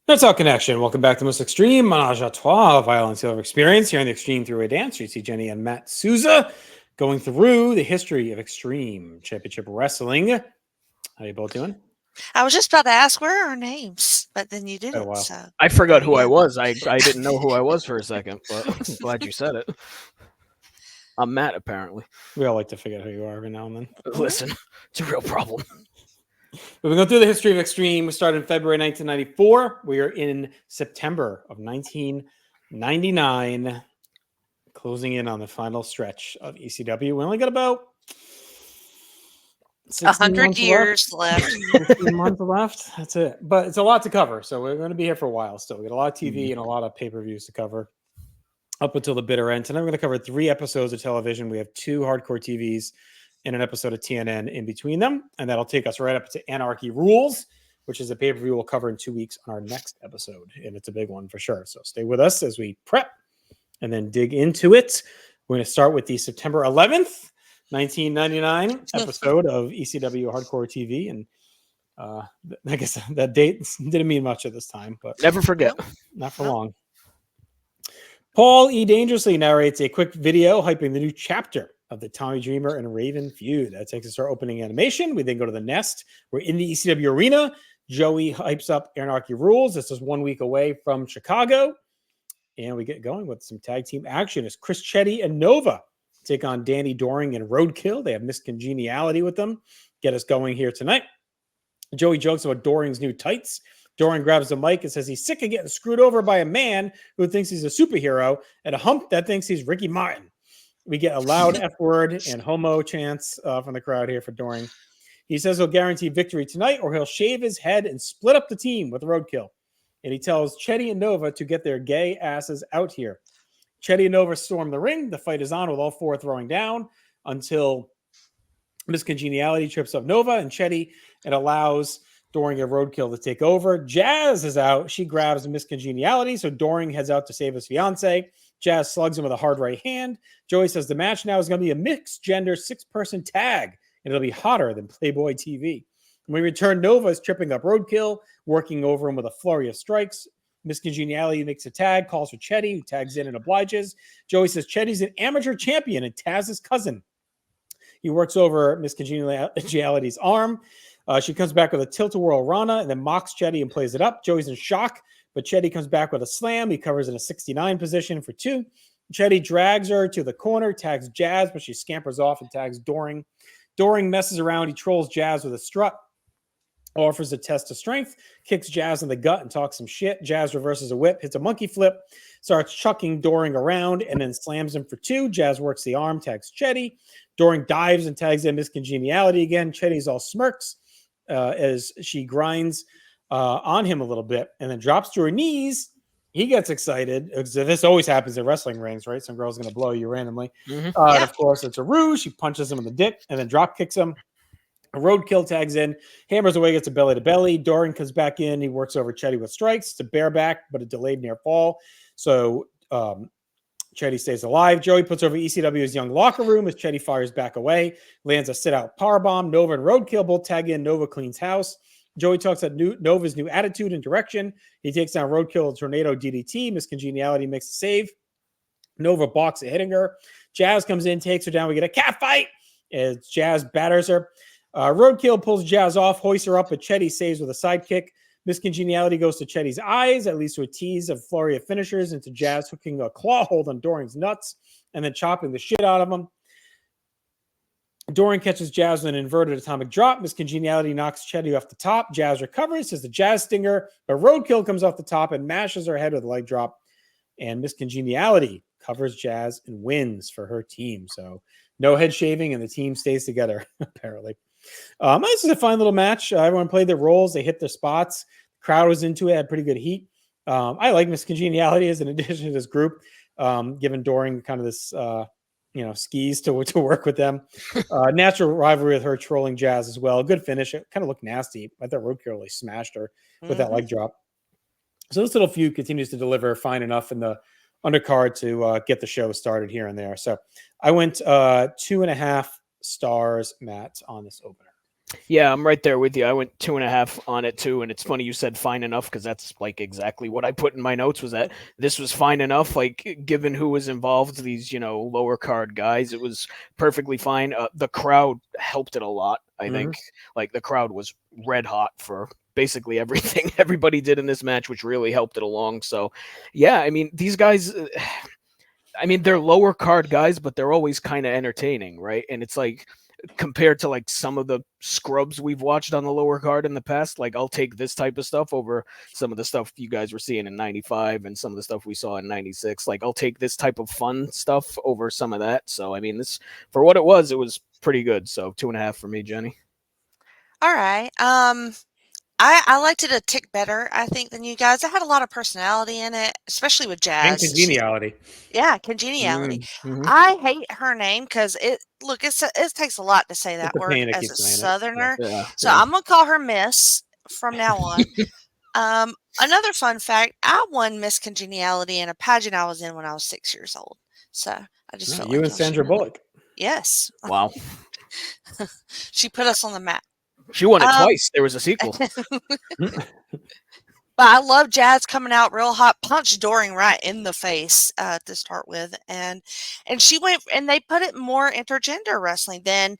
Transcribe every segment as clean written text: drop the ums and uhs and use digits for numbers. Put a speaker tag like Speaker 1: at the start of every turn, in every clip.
Speaker 1: That's All Connection. Welcome back to the most extreme menage a trois violence you'll ever experience here on the Extreme Three-Way Dance. You see Jenny and Matt Souza going through the history of Extreme Championship Wrestling. How you both doing?
Speaker 2: I was just about to ask where are our names, but then you
Speaker 1: Been a
Speaker 2: didn't.
Speaker 1: while.
Speaker 2: So
Speaker 3: I forgot
Speaker 2: there
Speaker 3: who
Speaker 2: you
Speaker 3: I
Speaker 2: go.
Speaker 3: was. I didn't know who I was for a second, but I'm glad you said it. I'm Matt, apparently.
Speaker 1: We all like to forget who you are every now and then.
Speaker 3: Listen, it's a real problem.
Speaker 1: We've been going through the history of Extreme. We started in February 1994. We are in September of 1999, closing in on the final stretch of ECW. We only got about 16
Speaker 2: 100
Speaker 1: months
Speaker 2: years left.
Speaker 1: 15 months left. That's it. But it's a lot to cover. So we're going to be here for a while still. We got a lot of TV and a lot of pay-per-views to cover up until the bitter end. Tonight we're going to cover 3 episodes of television. We have 2 hardcore TVs and an episode of TNN in between them. And that'll take us right up to Anarchy Rulz, which is a pay-per-view we'll cover in 2 weeks on our next episode. And it's a big one for sure. So stay with us as we prep and then dig into it. We're going to start with the September 11th, 1999 episode of ECW Hardcore TV. And I guess that date didn't mean much at this time, but
Speaker 3: Never forget.
Speaker 1: not for long. Paul E. Dangerously narrates a quick video hyping the new chapter of the Tommy Dreamer and Raven feud. That takes us to our opening animation. We then go to the Nest. We're in the ECW arena. Joey hypes up Anarchy Rulz. This is 1 week away from Chicago. And we get going with some tag team action as Chris Chetty and Nova take on Danny Doring and Roadkill. They have miscongeniality with them. Get us going here tonight. Joey jokes about Doring's new tights. Doring grabs the mic and says he's sick of getting screwed over by a man who thinks he's a superhero and a hump that thinks he's Ricky Martin. We get a loud F word and homo chants from the crowd here for Doring. He says he'll guarantee victory tonight or he'll shave his head and split up the team with Roadkill. And he tells Chetty and Nova to get their gay asses out here. Chetty and Nova storm the ring. The fight is on with all 4 throwing down until miscongeniality trips up Nova and Chetty and allows Doring and Roadkill to take over. Jazz is out. She grabs miscongeniality, so Doring heads out to save his fiance. Jazz slugs him with a hard right hand. Joey says the match now is going to be a mixed gender 6-person tag, and it'll be hotter than Playboy TV. When we return, Nova is tripping up Roadkill, working over him with a flurry of strikes. Miscongeniality makes a tag, calls for Chetty, who tags in and obliges. Joey says Chetty's an amateur champion and Taz's cousin. He works over Miscongeniality's arm. She comes back with a tilt-a-whirl Rana and then mocks Chetty and plays it up. Joey's in shock, but Chetty comes back with a slam. He covers in a 69 position for 2. Chetty drags her to the corner, tags Jazz, but she scampers off and tags Doring. Doring messes around. He trolls Jazz with a strut, offers a test of strength, kicks Jazz in the gut and talks some shit. Jazz reverses a whip, hits a monkey flip, starts chucking Doring around, and then slams him for 2. Jazz works the arm, tags Chetty. Doring dives and tags in Miscongeniality again. Chetty's all smirks as she grinds on him a little bit and then drops to her knees. He gets excited. This always happens in wrestling rings, right? Some girl's going to blow you randomly. And of course, it's a ruse. She punches him in the dick and then drop kicks him. A Roadkill tags in, hammers away, gets a belly to belly. Doring comes back in. He works over Chetty with strikes. It's a bareback, but a delayed near fall. So Chetty stays alive. Joey puts over ECW's young locker room as Chetty fires back away, lands a sit-out powerbomb. Nova and Roadkill both tag in. Nova cleans house. Joey talks about Nova's new attitude and direction. He takes down Roadkill with Tornado DDT. Miscongeniality makes a save. Nova balks at hitting her. Jazz comes in, takes her down. We get a cat fight as Jazz batters her. Roadkill pulls Jazz off, hoists her up, but Chetty saves with a sidekick. Miscongeniality goes to Chetty's eyes, that leads to a tease of flurry of finishers into Jazz hooking a claw hold on Doring's nuts and then chopping the shit out of him. Doring catches Jazz with an inverted atomic drop. Miscongeniality knocks Chetty off the top. Jazz recovers, says the Jazz stinger, but Roadkill comes off the top and mashes her head with a leg drop. And Miscongeniality covers Jazz and wins for her team. So no head shaving and the team stays together, apparently. This is a fine little match. Everyone played their roles. They hit their spots. The crowd was into it, had pretty good heat. I like Miscongeniality as an addition to this group, given Doring kind of this, skis to work with them. Natural rivalry with her trolling Jazz as well. Good finish. It kind of looked nasty. I thought Roadkill really smashed her with that leg drop. So this little feud continues to deliver fine enough in the undercard to get the show started here and there. So I went 2.5 stars, Matt, on this opener.
Speaker 3: Yeah, I'm right there with you. I went 2.5 on it too, and it's funny you said fine enough because that's like exactly what I put in my notes was that this was fine enough. Like given who was involved, these lower card guys, it was perfectly fine. The crowd helped it a lot. I think like the crowd was red hot for basically everything everybody did in this match, which really helped it along. So, yeah, I mean these guys. I mean, they're lower card guys, but they're always kind of entertaining, right? And it's like compared to like some of the scrubs we've watched on the lower card in the past, like I'll take this type of stuff over some of the stuff you guys were seeing in 95 and some of the stuff we saw in 96. Like I'll take this type of fun stuff over some of that. So, I mean, this for what it was pretty good. So 2.5 for me, Jenny.
Speaker 2: All right. I liked it a tick better, I think, than you guys. It had a lot of personality in it, especially with
Speaker 1: And
Speaker 2: Jazz.
Speaker 1: congeniality.
Speaker 2: Yeah, congeniality.
Speaker 3: Mm-hmm.
Speaker 2: I hate her name because it takes a lot to say that
Speaker 1: a
Speaker 2: word
Speaker 1: pain to
Speaker 2: as
Speaker 1: keep
Speaker 2: a
Speaker 1: saying it.
Speaker 2: Southerner.
Speaker 3: Yeah,
Speaker 2: So I'm gonna call her Miss from now on. Another fun fact: I won Miss Congeniality in a pageant I was in when I was 6 years old. So I just felt
Speaker 1: You
Speaker 2: like
Speaker 1: and
Speaker 2: y'all should
Speaker 1: Sandra
Speaker 2: know that.
Speaker 1: Bullock.
Speaker 2: Yes,
Speaker 3: Wow.
Speaker 2: she put us on the map.
Speaker 3: She won it twice. There was a sequel.
Speaker 2: But I love Jazz coming out real hot, punched Doring right in the face to start with, and she went and they put it more intergender wrestling. Then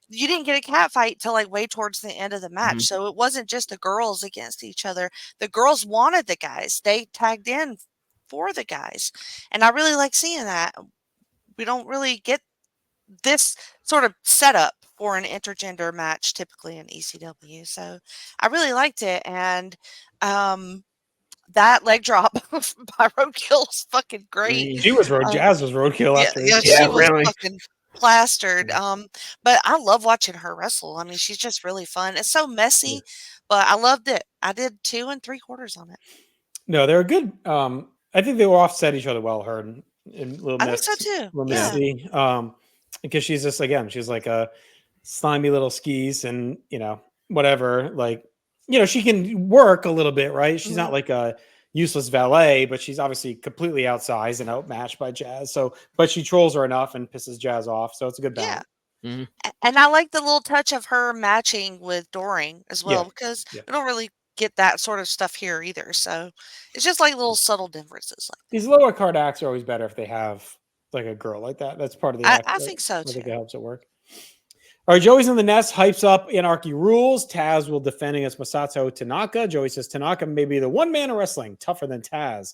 Speaker 2: you didn't get a cat fight till like way towards the end of the match, so it wasn't just the girls against each other. The girls wanted the guys; they tagged in for the guys, and I really like seeing that. We don't really get this sort of setup for an intergender match typically in ECW, so I really liked it, and that leg drop by Roadkill is fucking great.
Speaker 1: She was Jazz was roadkill after.
Speaker 2: Yeah,
Speaker 3: Yeah,
Speaker 2: she was
Speaker 3: really.
Speaker 2: fucking plastered. But I love watching her wrestle. I mean, she's just really fun. It's so messy, but I loved it. I did 2 3/4 on it.
Speaker 1: No, they're good. I think they will offset each other well. Her and Little Miss.
Speaker 2: I think so too.
Speaker 1: Little Miss C. Because she's just she's like a slimy little skis, and whatever. Like she can work a little bit, right? She's not like a useless valet, but she's obviously completely outsized and outmatched by Jazz. So, but she trolls her enough and pisses Jazz off. So it's a good balance.
Speaker 2: Yeah. And I like the little touch of her matching with Doring as well, because we don't really get that sort of stuff here either. So it's just like little subtle differences. Like
Speaker 1: these lower card acts are always better if they have like a girl like that. That's part of the act.
Speaker 2: I think so too.
Speaker 1: I think it helps it work. All right, Joey's in the nest, hypes up Anarchy Rulz. Taz will defend against Masato Tanaka. Joey says Tanaka may be the one man of wrestling, tougher than Taz.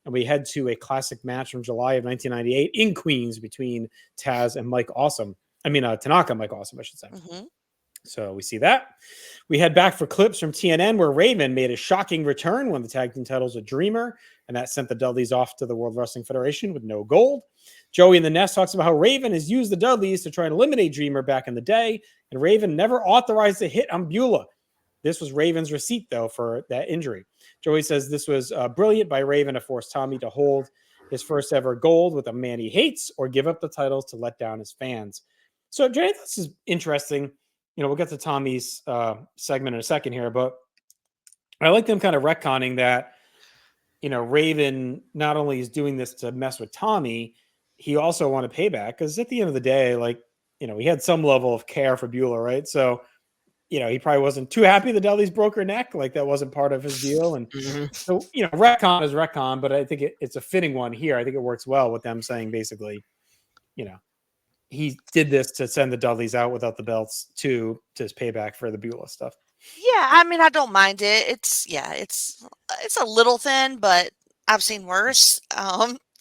Speaker 1: And we head to a classic match from July of 1998 in Queens between Taz and Mike Awesome. Tanaka and Mike Awesome, I should say. So we see that. We head back for clips from TNN where Raven made a shocking return when the tag team titles a Dreamer, and that sent the Dudleys off to the World Wrestling Federation with no gold. Joey in the nest talks about how Raven has used the Dudleys to try and eliminate Dreamer back in the day, and Raven never authorized a hit on Beulah. This was Raven's receipt, though, for that injury. Joey says this was brilliant by Raven to force Tommy to hold his first ever gold with a man he hates or give up the titles to let down his fans. So, Jay, this is interesting. We'll get to Tommy's segment in a second here, but I like them kind of retconning that, Raven not only is doing this to mess with Tommy, he also wanted payback because at the end of the day, he had some level of care for Beulah, right? So, he probably wasn't too happy the Dudleys broke her neck. Like that wasn't part of his deal. And so, retcon is retcon, but I think it's a fitting one here. I think it works well with them saying basically, he did this to send the Dudleys out without the belts to his payback for the Beulah stuff.
Speaker 2: Yeah, I don't mind it. It's a little thin, but I've seen worse.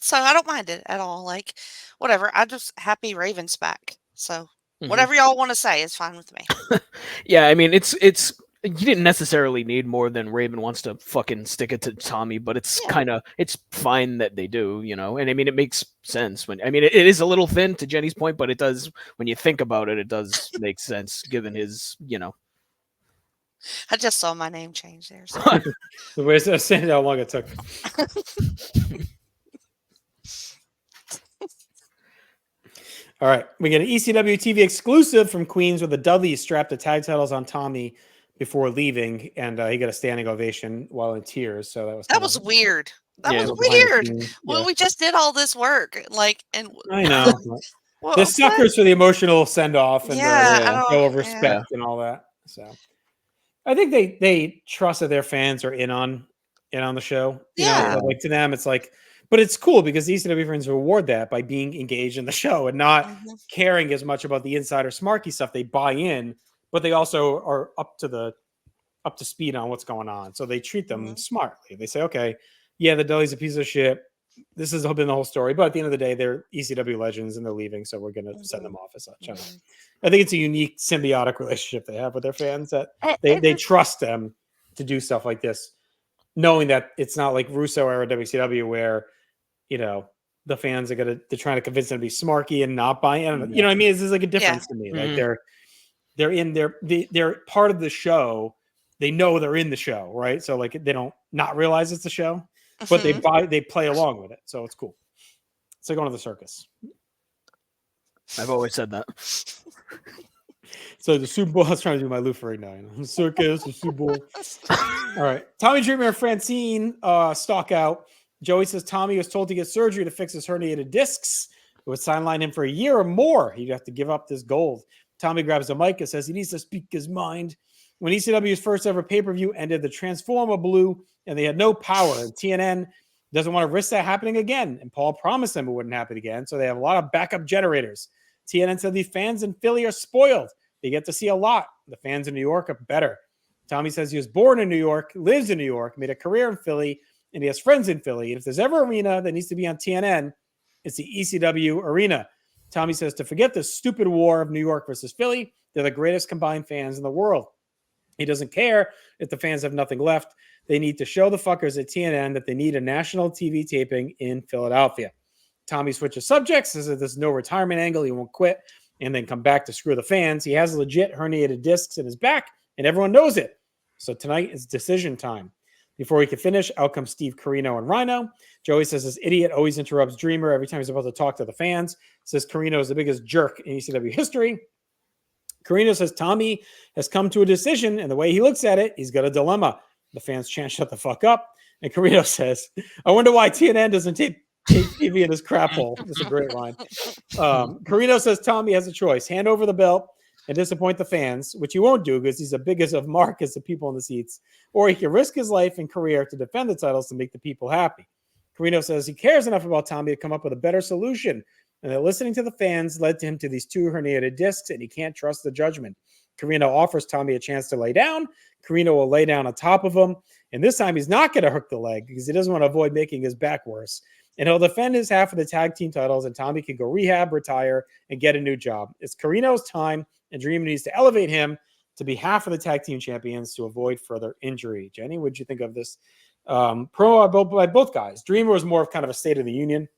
Speaker 2: So I don't mind it at all. Like, whatever. I'm just happy Raven's back. So whatever y'all want to say is fine with me.
Speaker 3: Yeah, it's you didn't necessarily need more than Raven wants to fucking stick it to Tommy, but it's it's fine that they do, and it makes sense when, it is a little thin to Jenny's point, but it does, when you think about it, it does make sense given his,
Speaker 2: I just saw my name change there. So.
Speaker 1: The way I saying how long it took. All right, we get an ECW TV exclusive from Queens where the Dudleys strapped the tag titles on Tommy before leaving, and he got a standing ovation while in tears. So that was
Speaker 2: weird. That was weird. Well, we just did all this work, and
Speaker 1: I know. The suckers for the emotional send off and the show of respect and all that. So I think they trust that their fans are in on the show. You know, like to them, it's like, but it's cool because the ECW fans reward that by being engaged in the show and not caring as much about the insider smarky stuff. They buy in, but they also are up to speed on what's going on. So they treat them smartly. They say, okay, yeah, the deli's a piece of shit. This has been the whole story, but at the end of the day, they're ECW legends and they're leaving, so we're going to send them off as such. I think it's a unique symbiotic relationship they have with their fans that they trust them to do stuff like this, knowing that it's not like Russo era WCW where, you know, the fans are they're trying to convince them to be smarky and not buy in. You know what I mean? This is like a difference to me. Like they're part of the show. They know they're in the show, right? So like they don't not realize it's the show, but they play along with it. So it's cool. It's like going to the circus.
Speaker 3: I've always said that.
Speaker 1: So the Super Bowl, I was trying to do my Lou Ferrigno. The circus, the Super Bowl. All right. Tommy Dreamer and Francine stalk out. Joey says Tommy was told to get surgery to fix his herniated discs. It would sideline him for a year or more. He'd have to give up this gold. Tommy grabs the mic and says he needs to speak his mind. When ECW's first ever pay-per-view ended, the Transformer blew and they had no power. And TNN doesn't want to risk that happening again. And Paul promised them it wouldn't happen again. So they have a lot of backup generators. TNN said these fans in Philly are spoiled. They get to see a lot. The fans in New York are better. Tommy says he was born in New York, lives in New York, made a career in Philly, and he has friends in Philly. And if there's ever an arena that needs to be on TNN, it's the ECW arena. Tommy says to forget the stupid war of New York versus Philly. They're the greatest combined fans in the world. He doesn't care if the fans have nothing left. They need to show the fuckers at TNN that they need a national TV taping in Philadelphia. Tommy switches subjects, says that there's no retirement angle. He won't quit and then come back to screw the fans. He has legit herniated discs in his back, and everyone knows it. So tonight is decision time. Before he can finish, out comes Steve Corino and Rhino. Joey says this idiot always interrupts Dreamer every time he's about to talk to the fans. Says Corino is the biggest jerk in ECW history. Corino says Tommy has come to a decision, and the way he looks at it, he's got a dilemma. The fans chant, shut the fuck up. And Corino says, I wonder why TNN doesn't tape TV in his crap hole. That's a great line. Corino says Tommy has a choice. Hand over the belt and disappoint the fans, which he won't do because he's as big as a mark as the people in the seats. Or he can risk his life and career to defend the titles to make the people happy. Corino says he cares enough about Tommy to come up with a better solution, and that listening to the fans led to him to these two herniated discs, and he can't trust the judgment. Corino offers Tommy a chance to lay down. Corino will lay down on top of him, and this time he's not going to hook the leg because he doesn't want to avoid making his back worse. And he'll defend his half of the tag team titles, and Tommy can go rehab, retire, and get a new job. It's Corino's time, and Dreamer needs to elevate him to be half of the tag team champions to avoid further injury. Jenny, what did you think of this promo by both guys? Dreamer was more of kind of a State of the Union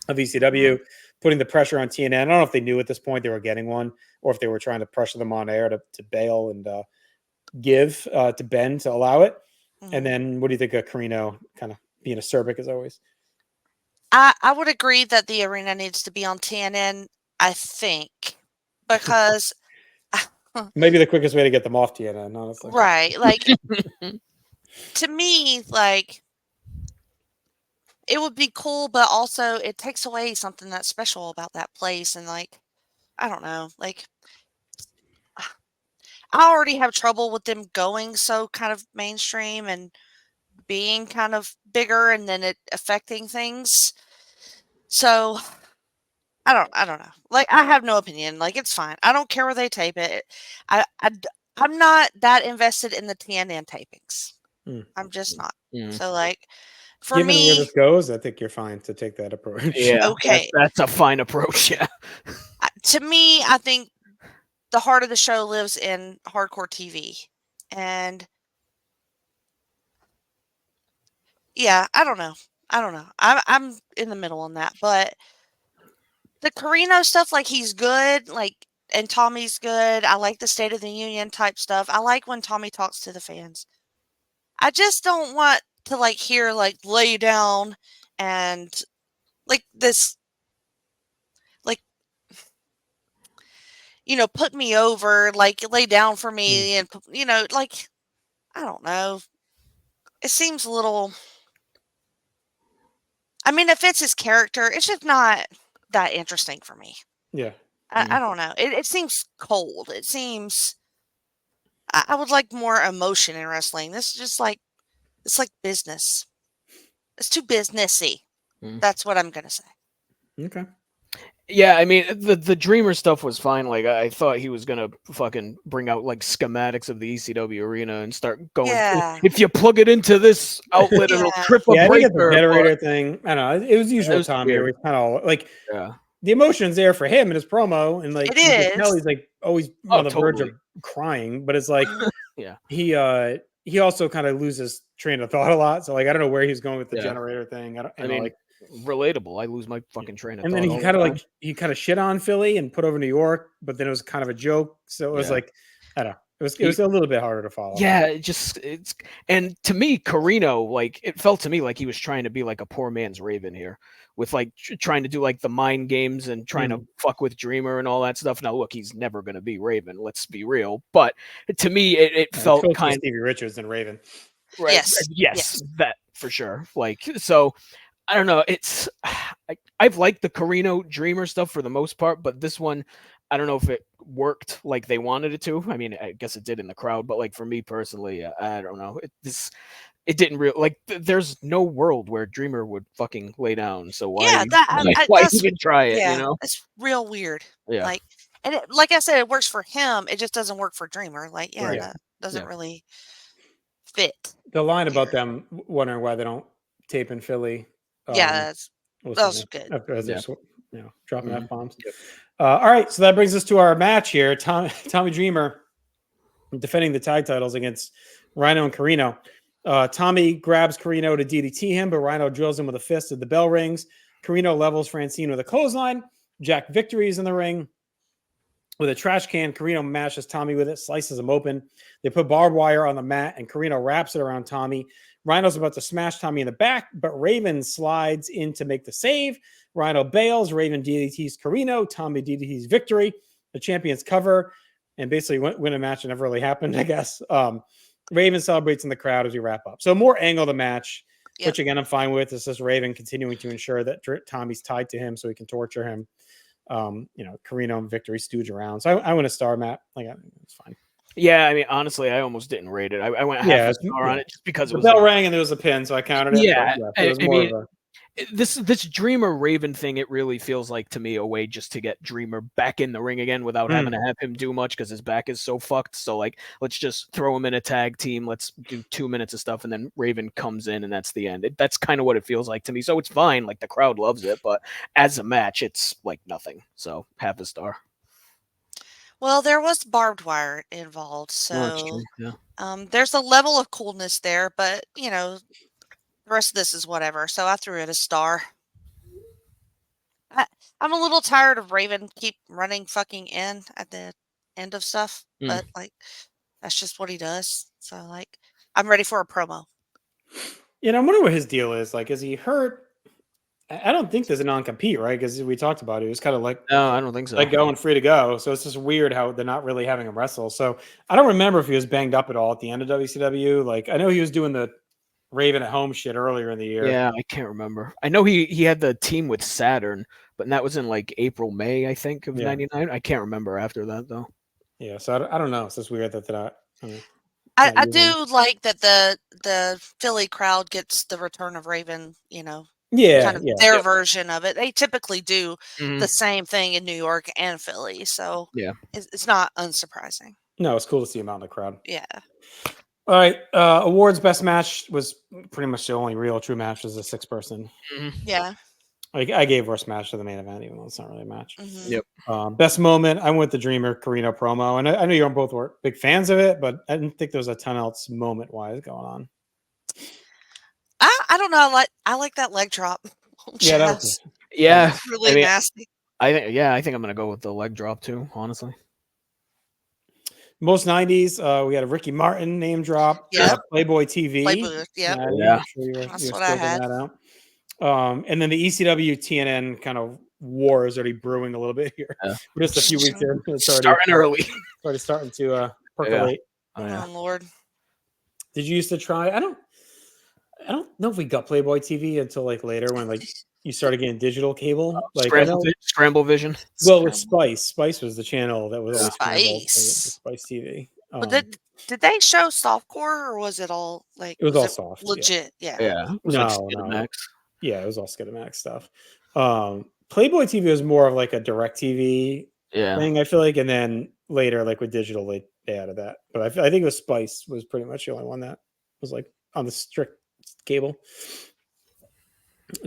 Speaker 1: of ECW, putting the pressure on TNN. I don't know if they knew at this point they were getting one, or if they were trying to pressure them on air to bail and give to Ben to allow it. And then what do you think of Corino kind of being acerbic as always?
Speaker 2: I would agree that the arena needs to be on TNN, I think, because
Speaker 1: maybe the quickest way to get them off TNN, honestly.
Speaker 2: Right. Like, to me, like, it would be cool, but also it takes away something that's special about that place. And, like, I don't know. Like, I already have trouble with them going so kind of mainstream and being kind of bigger and then it affecting things. So I don't know. Like, I have no opinion. Like, it's fine. I don't care where they tape it. I'm not that invested in the TNN tapings. I'm just not. So, like, for
Speaker 1: Given
Speaker 2: me,
Speaker 1: where this goes, I think you're fine to take that approach.
Speaker 3: Yeah.
Speaker 2: Okay.
Speaker 3: That's a fine approach. Yeah.
Speaker 2: To me, I think the heart of the show lives in hardcore TV. And yeah, I don't know. I'm in the middle on that, but the Corino stuff, like, he's good, like, and Tommy's good. I like the State of the Union type stuff. I like when Tommy talks to the fans. I just don't want to, like, hear, like, lay down and, like, this, like, you know, put me over, like, lay down for me and, you know, like, I don't know. It seems a little, I mean, it fits his character. It's just not that interesting for me.
Speaker 1: Yeah.
Speaker 2: I don't know. It seems cold. It seems, I would like more emotion in wrestling. This is just like it's like business. It's too businessy.
Speaker 3: Mm.
Speaker 2: That's what I'm gonna say.
Speaker 1: Okay.
Speaker 3: Yeah, I mean the Dreamer stuff was fine. Like I thought he was gonna fucking bring out like schematics of the ECW arena and start going.
Speaker 2: Yeah.
Speaker 3: If you plug it into this outlet, it'll
Speaker 2: Yeah.
Speaker 3: trip a
Speaker 1: Yeah, I think it's the
Speaker 3: breaker.
Speaker 1: generator thing. I don't know. It was usual
Speaker 3: was
Speaker 1: Tommy.
Speaker 3: weird.
Speaker 1: It was kind of like
Speaker 3: Yeah.
Speaker 1: the emotion's there for him in his promo, and like
Speaker 2: It
Speaker 1: you can tell
Speaker 2: is.
Speaker 1: he's like always
Speaker 3: Oh,
Speaker 1: on the verge
Speaker 3: totally.
Speaker 1: of crying. But it's like
Speaker 3: Yeah.
Speaker 1: he also kind of loses train of thought a lot. So like I don't know where he's going with the
Speaker 3: Yeah.
Speaker 1: generator thing. I
Speaker 3: I mean,
Speaker 1: like,
Speaker 3: relatable. I lose my fucking train of
Speaker 1: and
Speaker 3: thought.
Speaker 1: then
Speaker 3: all the time.
Speaker 1: he kind of shit on Philly and put over New York, but then it was kind of a joke. So it was
Speaker 3: Yeah.
Speaker 1: like I don't know. It was a little bit harder to follow.
Speaker 3: Yeah, it's and to me, Carino, like it felt to me like he was trying to be like a poor man's Raven here, with like trying to do like the mind games and trying to fuck with Dreamer and all that stuff. Now, look, he's never going to be Raven. Let's be real. But to me, it felt kind of
Speaker 1: Stevie Richards and Raven.
Speaker 3: right. Yes, that for sure. Like so. I don't know. It's I've liked the Carino Dreamer stuff for the most part, but this one, I don't know if it worked like they wanted it to. I mean, I guess it did in the crowd, but like for me personally, I don't know. It didn't real like. There's no world where Dreamer would fucking lay down. So why?
Speaker 2: Yeah,
Speaker 3: why
Speaker 2: that's
Speaker 3: even try it?
Speaker 2: yeah.
Speaker 3: You know?
Speaker 2: It's real weird.
Speaker 3: Yeah.
Speaker 2: Like, and like I said, it works for him. It just doesn't work for Dreamer. Like, yeah,
Speaker 1: Right.
Speaker 2: that doesn't
Speaker 3: Yeah.
Speaker 2: really fit.
Speaker 1: The line about them wondering why they don't tape in Philly.
Speaker 2: Yeah, that was good.
Speaker 1: As
Speaker 3: Yeah.
Speaker 1: they're dropping
Speaker 3: Mhm.
Speaker 1: F-bombs. All right, so that brings us to our match here. Tommy Dreamer defending the tag titles against Rhino and Carino. Tommy grabs Carino to DDT him, but Rhino drills him with a fist as the bell rings. Carino levels Francine with a clothesline. Jack Victory is in the ring with a trash can. Carino mashes Tommy with it, slices him open. They put barbed wire on the mat, and Carino wraps it around Tommy. Rhino's about to smash Tommy in the back, but Raven slides in to make the save. Rhino bails. Raven DDTs Carino. Tommy DDTs Victory. The champions cover and basically win a match that never really happened, I guess. Raven celebrates in the crowd as we wrap up. So more angle of the match, which again I'm fine with. It's just Raven continuing to ensure that Tommy's tied to him so he can torture him. Carino and Victory stooge around. So I went a star, Matt. Like it's fine.
Speaker 3: Yeah, I mean, honestly, I almost didn't rate it. I went half a star on it just because it was
Speaker 1: bell rang and there was a pin, so I counted it.
Speaker 3: Yeah,
Speaker 1: it was more of a
Speaker 3: this Dreamer Raven thing, it really feels like to me a way just to get Dreamer back in the ring again without having to have him do much because his back is so fucked. So like, let's just throw him in a tag team. Let's do 2 minutes of stuff, and then Raven comes in, and that's the end. That's kind of what it feels like to me. So it's fine. Like the crowd loves it, but as a match, it's like nothing. So half a star.
Speaker 2: Well, there was barbed wire involved, so
Speaker 3: yeah.
Speaker 2: There's a level of coolness there, but the rest of this is whatever. So I threw it a star. I'm a little tired of Raven keep running fucking in at the end of stuff, but like that's just what he does. So like I'm ready for a promo.
Speaker 1: I wonder what his deal is. Like, is he hurt? I don't think there's a non-compete, right? Because we talked about it. It was kind of like
Speaker 3: no, I don't think so.
Speaker 1: Like going free to go. So it's just weird how they're not really having him wrestle. So I don't remember if he was banged up at all at the end of WCW. Like I know he was doing the Raven at home shit earlier in the year.
Speaker 3: Yeah, I can't remember. I know he had the team with Saturn, but that was in like April, May, I think, of '99. I can't remember after that though.
Speaker 1: Yeah, so I don't know. It's just weird that they're not.
Speaker 2: I do like that the Philly crowd gets the return of Raven, kind of their version of it. They typically do the same thing in New York and Philly, so it's not unsurprising.
Speaker 1: No, it's cool to see him out in the crowd.
Speaker 2: Yeah.
Speaker 1: All right. Awards best match was pretty much the only real true match was a 6-person.
Speaker 2: Yeah.
Speaker 1: I gave worst match to the main event, even though it's not really a match.
Speaker 3: Yep.
Speaker 1: Best moment, I went with the Dreamer Carino promo, and I know you both were big fans of it, but I didn't think there was a ton else moment wise going on.
Speaker 2: I don't know. I like that leg drop.
Speaker 1: Yeah, that was
Speaker 2: really nasty.
Speaker 3: I think I'm gonna go with the leg drop too. Honestly,
Speaker 1: most 90s. We had a Ricky Martin name drop.
Speaker 2: Yeah,
Speaker 1: Playboy TV.
Speaker 2: Playboy,
Speaker 1: yeah.
Speaker 2: That's what I had.
Speaker 1: That out. And then the ECW TNN kind of war is already brewing a little bit here. We're just a few weeks in. It's
Speaker 3: starting early.
Speaker 1: Already starting to percolate.
Speaker 2: Oh Lord!
Speaker 1: Did you used to try? I don't know if we got Playboy TV until like later when like you started getting digital cable. Like
Speaker 3: Scramble Vision.
Speaker 1: Well, with Spice was the channel that was always
Speaker 2: Spice
Speaker 1: Spice TV.
Speaker 2: But did they show softcore or was it all like?
Speaker 1: It was all soft.
Speaker 2: Legit? Yeah.
Speaker 3: Yeah. It was like Skinamax.
Speaker 1: Yeah, it was all Skinamax stuff. Playboy TV was more of like a direct TV thing, I feel like, and then later, like with digital, they added that. But I think it was Spice was pretty much the only one that was like on the strict cable.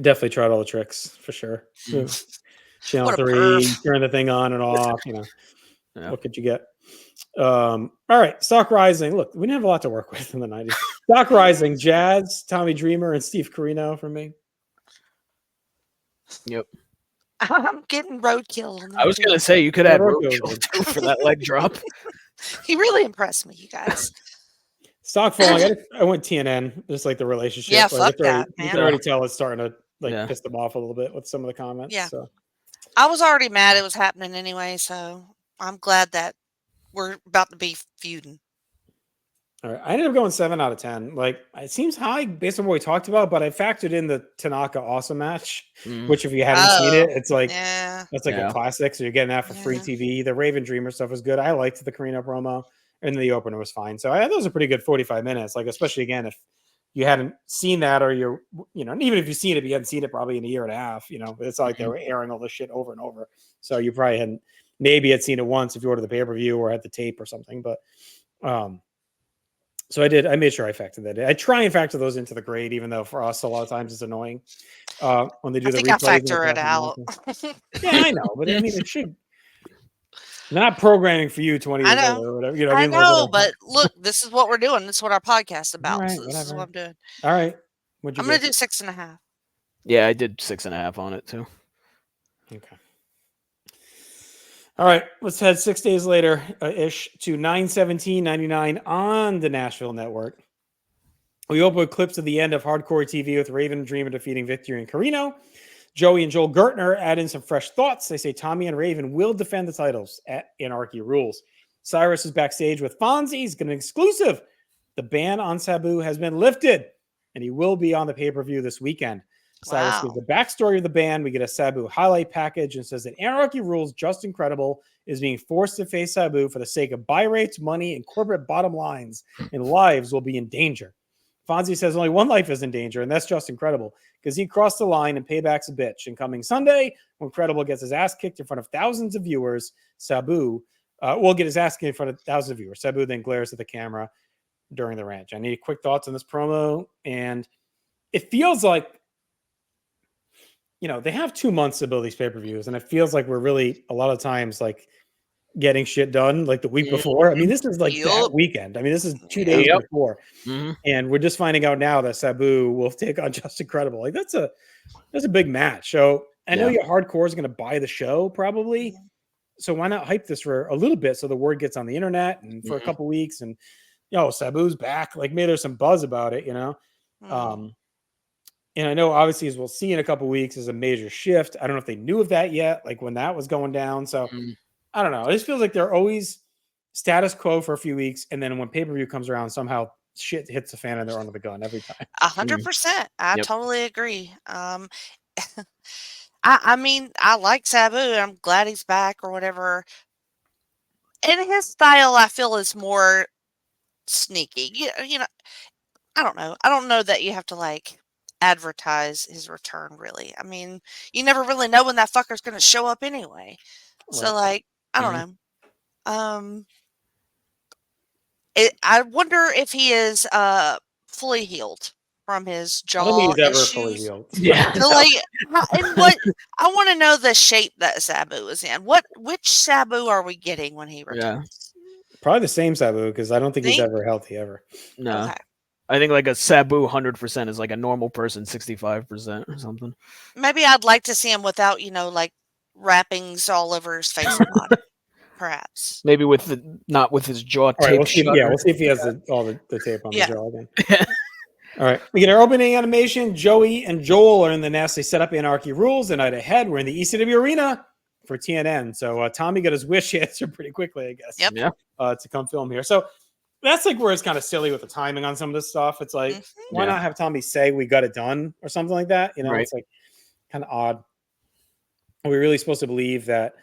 Speaker 1: Definitely tried all the tricks for sure. Channel 3, turn the thing on and off. What could you get? All right, Stock Rising. Look, we didn't have a lot to work with in the 90s. Stock Rising, Jazz, Tommy Dreamer, and Steve Carino for me.
Speaker 3: Yep.
Speaker 2: I'm getting roadkill.
Speaker 3: I was gonna say you could add roadkill too for that leg drop.
Speaker 2: He really impressed me, you guys.
Speaker 1: Stock falling. I went TNN, just like the relationship.
Speaker 2: Yeah,
Speaker 1: like,
Speaker 2: fuck that, man.
Speaker 1: You can already tell it's starting to piss them off a little bit with some of the comments.
Speaker 2: Yeah.
Speaker 1: So.
Speaker 2: I was already mad it was happening anyway, so I'm glad that we're about to be feuding.
Speaker 1: All right. I ended up going 7 out of 10. Like, it seems high based on what we talked about, but I factored in the Tanaka Awesome match, which if you haven't seen it, it's like that's like a classic. So you're getting that for free TV. The Raven Dreamer stuff was good. I liked the Carino promo, and the opener was fine. So I thought it was a pretty good 45 minutes. Like, especially again, if you hadn't seen that, or you're, and even if you've seen it, you hadn't seen it probably in a year and a half. It's not like they were airing all this shit over and over. So you probably hadn't, maybe had seen it once if you ordered the pay-per-view or had the tape or something. But so I made sure I factored that in. I try and factor those into the grade, even though for us a lot of times it's annoying when they do the replays.
Speaker 2: I factor it out.
Speaker 1: Yeah, I know, but I mean, it should. They're not programming for you 20 years later or whatever.
Speaker 2: I know, but look, this is what we're doing. This is what our podcast is about.
Speaker 1: Right,
Speaker 2: so this is what I'm doing.
Speaker 1: All right.
Speaker 2: I'm going to do 6.5.
Speaker 3: Yeah, I did 6.5 on it too.
Speaker 1: Okay. All right, let's head 6 days later ish to 9/17/99 on the Nashville Network. We open with clips of the end of Hardcore TV with Raven and Dreamer defeating Victory and Carino. Joey and Joel Gertner add in some fresh thoughts. They say Tommy and Raven will defend the titles at Anarchy Rulz. Cyrus is backstage with Fonzie. He's got an exclusive. The ban on Sabu has been lifted, and he will be on the pay-per-view this weekend. Cyrus gives the backstory of the ban. We get a Sabu highlight package and says that Anarchy Rulz Just Incredible is being forced to face Sabu for the sake of buy rates, money, and corporate bottom lines, and lives will be in danger. Fonzie says only one life is in danger, and that's Just Incredible, because he crossed the line and payback's a bitch. And coming Sunday, when Incredible gets his ass kicked in front of thousands of viewers, Sabu will get his ass kicked in front of thousands of viewers. Sabu then glares at the camera during the ranch. I need quick thoughts on this promo, and it feels like, they have 2 months to build these pay-per-views, and it feels like we're really, a lot of times, like, getting shit done like the week before. I mean, this is like that weekend. I mean, this is 2 days before. And we're just finding out now that Sabu will take on Just Incredible. Like, that's a big match. So I know your hardcore is going to buy the show probably. So why not hype this for a little bit so the word gets on the internet and for a couple weeks, and Sabu's back. Like, maybe there's some buzz about it, And I know, obviously, as we'll see in a couple weeks, is a major shift. I don't know if they knew of that yet, like when that was going down. So I don't know. It just feels like they're always status quo for a few weeks, and then when pay-per-view comes around, somehow shit hits the fan and they're under the gun every time.
Speaker 2: 100%. I totally agree. I mean, I like Sabu. I'm glad he's back or whatever. And his style, I feel, is more sneaky. I don't know. I don't know that you have to like advertise his return, really. I mean, you never really know when that fucker's going to show up anyway. So, like, I don't know. I wonder if he is fully healed from his jaw
Speaker 1: I don't think he's ever
Speaker 2: issues.
Speaker 1: fully healed.
Speaker 3: Yeah.
Speaker 2: So, like, and what I want to know the shape that Sabu is in. Which Sabu are we getting when he returns?
Speaker 1: Probably the same Sabu, because I don't think he's ever healthy ever.
Speaker 3: No.
Speaker 2: Okay.
Speaker 3: I think like a Sabu 100% is like a normal person 65% or something.
Speaker 2: Maybe I'd like to see him without, like wrappings all over his face and body. Perhaps.
Speaker 3: Maybe not with his jaw taped.
Speaker 1: Right, we'll see if he has all the tape on the jaw again. All right. We get our opening animation. Joey and Joel are in the nest. They set up Anarchy Rulz the night ahead. We're in the ECW arena for TNN. So Tommy got his wish answered pretty quickly, I guess.
Speaker 2: Yep.
Speaker 3: Yeah.
Speaker 1: To come film here. So that's like where it's kind of silly with the timing on some of this stuff. It's like, why not have Tommy say we got it ddone or something like that? It's like kind of odd. Are we really supposed to believe that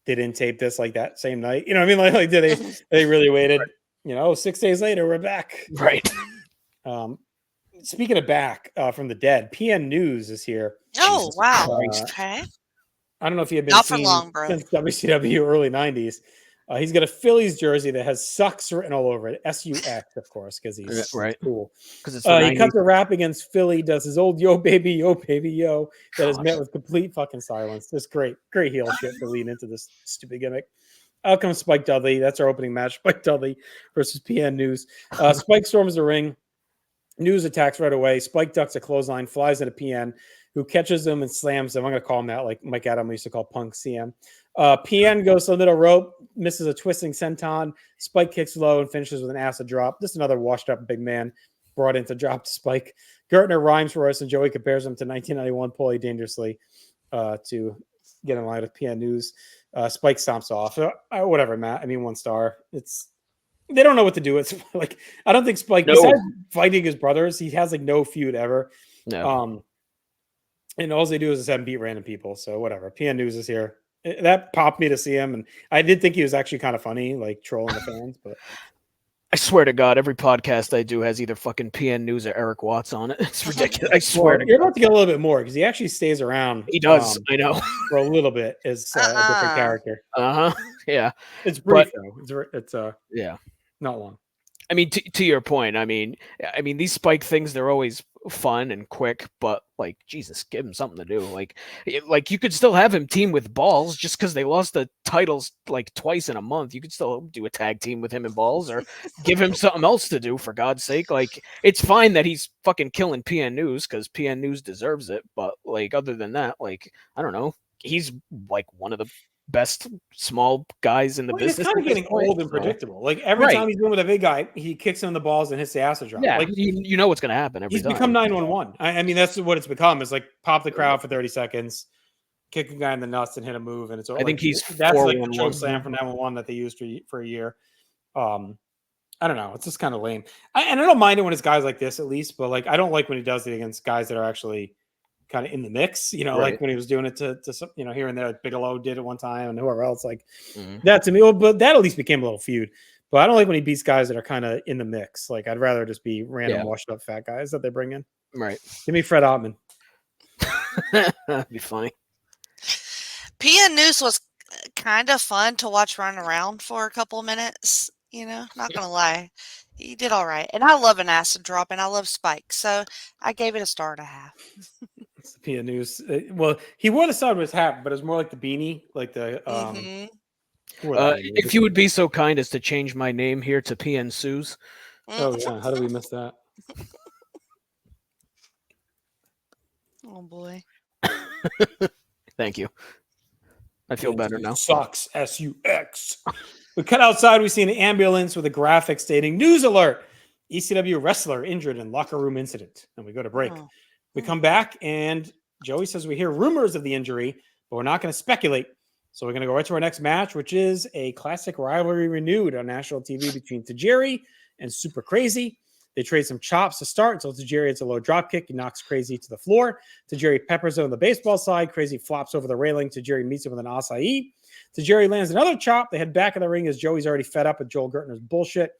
Speaker 1: they didn't tape this like that same night? You know what I mean? Like did they really waited 6 days later, we're back.
Speaker 3: Right.
Speaker 1: Speaking of back from the dead, PN News is here.
Speaker 2: Oh,
Speaker 3: Jesus
Speaker 2: wow.
Speaker 3: Christ.
Speaker 2: Okay.
Speaker 1: I don't know if you've been
Speaker 2: Not for
Speaker 1: seen
Speaker 2: long, bro.
Speaker 1: since WCW early 90s. He's got a Phillies jersey that has sucks written all over it. SUX, of course, because he's
Speaker 3: Right.
Speaker 1: cool.
Speaker 3: Because it's
Speaker 1: He cuts a rap against Philly, does his old yo, baby, yo, that is met with complete fucking silence. Just great heel shit to lead into this stupid gimmick. Out comes Spike Dudley. That's our opening match. Spike Dudley versus PN News. Spike storms the ring. News attacks right away. Spike ducks a clothesline, flies into PN, who catches him and slams him. I'm going to call him that, like Mike Adam used to call Punk CM. PN goes to the middle rope, misses a twisting senton. Spike kicks low and finishes with an acid drop. Just another washed up big man brought in to drop to Spike. Gertner rhymes for us, and Joey compares him to 1991 Paulie Dangerously to get in line with PN News. Spike stomps off. Whatever, Matt. I mean, 1 star. They don't know what to do. It's like, I don't think Spike, besides fighting his brothers, he has like no feud ever.
Speaker 3: No.
Speaker 1: And all they do is just have him beat random people. So whatever. PN News is here. That popped me to see him, and I did think he was actually kind of funny, like trolling the fans. But
Speaker 3: I swear to God, every podcast I do has either fucking PN News or Eric Watts on it. It's ridiculous. I swear to God.
Speaker 1: You're about to get a little bit more because he actually stays around.
Speaker 3: He does. I know.
Speaker 1: For a little bit as a different character.
Speaker 3: Yeah.
Speaker 1: It's brief though. It's
Speaker 3: yeah,
Speaker 1: not long.
Speaker 3: I mean, to your point, I mean, these Spike things, they're always fun and quick, but like, Jesus, give him something to do. Like you could still have him team with Balls just because they lost the titles like twice in a month. You could still do a tag team with him and Balls, or give him something else to do, for God's sake. Like, it's fine that he's fucking killing PN News because PN News deserves it. But like, other than that, like, I don't know. He's like one of the best small guys in the business.
Speaker 1: It's kind of getting old and predictable. Like every time he's doing with a big guy, he kicks him in the balls and hits the acid drop.
Speaker 3: Yeah,
Speaker 1: like
Speaker 3: you know what's going to happen every time.
Speaker 1: He's become 911. I mean, that's what it's become. It's like pop the crowd for 30 seconds, kick a guy in the nuts, and hit a move. And it's
Speaker 3: I think
Speaker 1: that's like the choke slam from 911 that they used for a year. I don't know. It's just kind of lame. And I don't mind it when it's guys like this, at least. But like, I don't like when he does it against guys that are actually kind of in the mix, like when he was doing it to here and there, like Bigelow did it one time and whoever else, like that to me. But that at least became a little feud. But I don't like when he beats guys that are kind of in the mix. Like, I'd rather just be random washed up fat guys that they bring in.
Speaker 3: Right.
Speaker 1: Give me Fred Ottman.
Speaker 3: That'd be funny.
Speaker 2: PN News was kind of fun to watch run around for a couple of minutes. Not gonna lie, he did all right. And I love an acid drop, and I love Spike, so I gave it a star and a half.
Speaker 1: It's the PN News. Well, he wore the side of his hat, but it's more like the beanie, like the.
Speaker 3: If you would be so kind as to change my name here to PN Suze.
Speaker 1: Oh yeah, how did we miss that?
Speaker 2: Oh boy.
Speaker 3: Thank you. I feel better now.
Speaker 1: Sucks. SUX. We cut outside. We see an ambulance with a graphic stating "News alert: ECW wrestler injured in locker room incident." And we go to break.
Speaker 2: Oh.
Speaker 1: We come back, and Joey says we hear rumors of the injury, but we're not going to speculate. So we're going to go right to our next match, which is a classic rivalry renewed on national TV between Tajiri and Super Crazy. They trade some chops to start until Tajiri hits a low drop kick. He knocks Crazy to the floor. Tajiri peppers him on the baseball side. Crazy flops over the railing. Tajiri meets him with an acai. Tajiri lands another chop. They head back in the ring as Joey's already fed up with Joel Gertner's bullshit.